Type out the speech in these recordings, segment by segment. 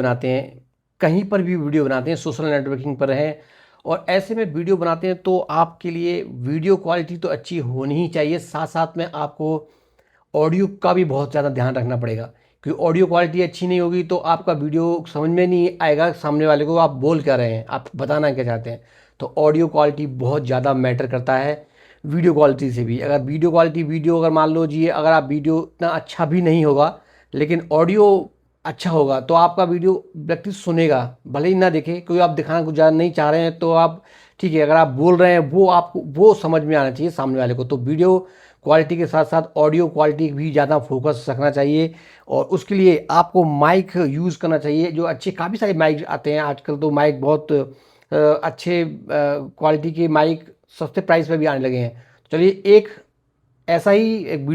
बनाते हैं, कहीं पर भी वीडियो बनाते हैं, सोशल नेटवर्किंग पर हैं और ऐसे में वीडियो बनाते हैं तो आपके लिए वीडियो क्वालिटी तो अच्छी होनी ही चाहिए, साथ साथ में आपको ऑडियो का भी बहुत ज़्यादा ध्यान रखना पड़ेगा, क्योंकि ऑडियो क्वालिटी अच्छी नहीं होगी तो आपका वीडियो समझ में नहीं आएगा सामने वाले को आप बोल क्या रहे हैं, आप बताना क्या चाहते हैं। तो ऑडियो क्वालिटी बहुत ज़्यादा मैटर करता है वीडियो क्वालिटी से भी। अगर वीडियो क्वालिटी अगर मान लो जी, अगर आप वीडियो इतना अच्छा भी नहीं होगा लेकिन ऑडियो अच्छा होगा तो आपका वीडियो व्यक्ति सुनेगा, भले ही ना देखे, क्योंकि आप दिखाना कुछ ज़्यादा नहीं चाह रहे हैं तो आप ठीक है, अगर आप बोल रहे हैं वो आपको वो समझ में आना चाहिए सामने वाले को। तो वीडियो क्वालिटी के साथ साथ ऑडियो क्वालिटी भी ज़्यादा फोकस रखना चाहिए और उसके लिए आपको माइक यूज़ करना चाहिए। जो अच्छे काफ़ी सारे माइक आते हैं आजकल, तो माइक बहुत अच्छे क्वालिटी के माइक सस्ते प्राइस पे भी आने लगे हैं। तो चलिए ऐसा ही एक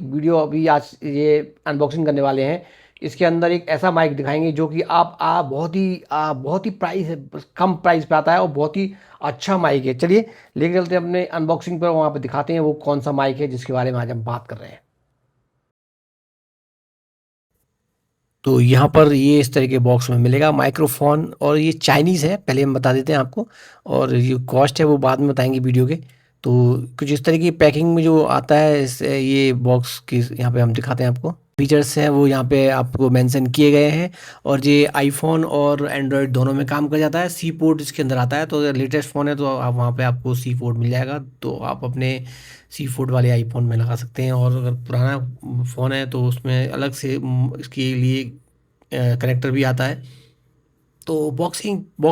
वीडियो अभी आज ये अनबॉक्सिंग करने वाले हैं। इसके अंदर एक ऐसा माइक दिखाएंगे जो कि बहुत ही कम प्राइस पे आता है और बहुत ही अच्छा माइक है। चलिए लेके चलते हैं अपने अनबॉक्सिंग पर, वहाँ पे दिखाते हैं वो कौन सा माइक है जिसके बारे में आज हम बात कर रहे हैं। तो यहाँ पर ये इस तरह के बॉक्स में मिलेगा माइक्रोफोन, और ये चाइनीज़ है, पहले हम बता देते हैं आपको, और ये कॉस्ट है वो बाद में बताएंगे वीडियो के। तो कुछ इस तरह की पैकिंग में जो आता है ये बॉक्स की यहाँ पे हम दिखाते हैं आपको। फीचर्स हैं वो यहाँ पे आपको मेंशन किए गए हैं, और ये आईफोन और एंड्रॉयड दोनों में काम कर जाता है। सी पोर्ट इसके अंदर आता है, तो लेटेस्ट फ़ोन है तो आप वहाँ पे आपको सी पोर्ट मिल जाएगा, तो आप अपने सी पोर्ट वाले आईफोन में लगा सकते हैं। और अगर पुराना फ़ोन है तो उसमें अलग से इसके लिए कनेक्टर भी आता है। तो बॉक्स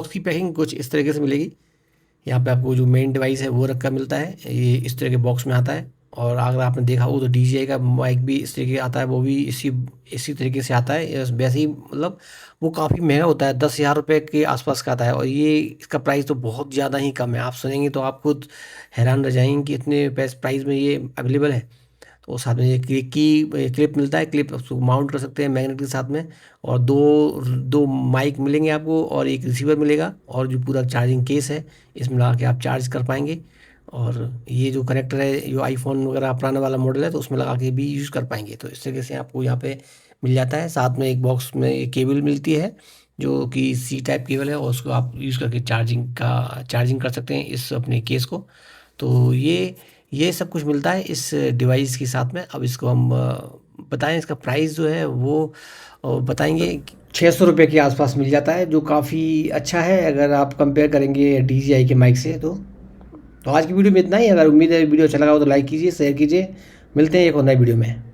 की पैकिंग कुछ इस तरीके से मिलेगी। यहाँ पे आपको जो मेन डिवाइस है वो रखा मिलता है, ये इस तरह के बॉक्स में आता है। और अगर आपने देखा हो तो DJI का माइक भी इस तरीके का आता है, वो भी इसी तरीके से आता है। वैसे ही मतलब वो काफ़ी महंगा होता है, 10,000 रुपये के आसपास का आता है, और ये इसका प्राइस तो बहुत ज़्यादा ही कम है। आप सुनेंगे तो आप खुद हैरान रह जाएंगे कि इतने प्राइस में ये अवेलेबल है। तो साथ में ये क्लिप मिलता है, क्लिप उसको माउंट कर सकते हैं मैग्नेट के साथ में। और दो दो माइक मिलेंगे आपको, और एक रिसीवर मिलेगा, और जो पूरा चार्जिंग केस है इसमें लगा के आप चार्ज कर पाएंगे। और ये जो कनेक्टर है, जो आईफोन वगैरह पुराना वाला मॉडल है तो उसमें लगा के भी यूज़ कर पाएंगे। तो इस तरीके से आपको यहाँ पे मिल जाता है। साथ में एक बॉक्स में एक केबल मिलती है जो कि सी टाइप केबल है, और उसको आप यूज़ करके चार्जिंग कर सकते हैं इस अपने केस को। तो ये सब कुछ मिलता है इस डिवाइस के साथ में। अब इसको हम बताएं, इसका प्राइस जो है वो बताएंगे। 600 रुपये के आसपास मिल जाता है, जो काफ़ी अच्छा है अगर आप कंपेयर करेंगे DJI के माइक से। तो आज की वीडियो में इतना ही। अगर उम्मीद है वीडियो अच्छा लगा हो तो लाइक कीजिए, शेयर कीजिए। मिलते हैं एक और नई वीडियो में।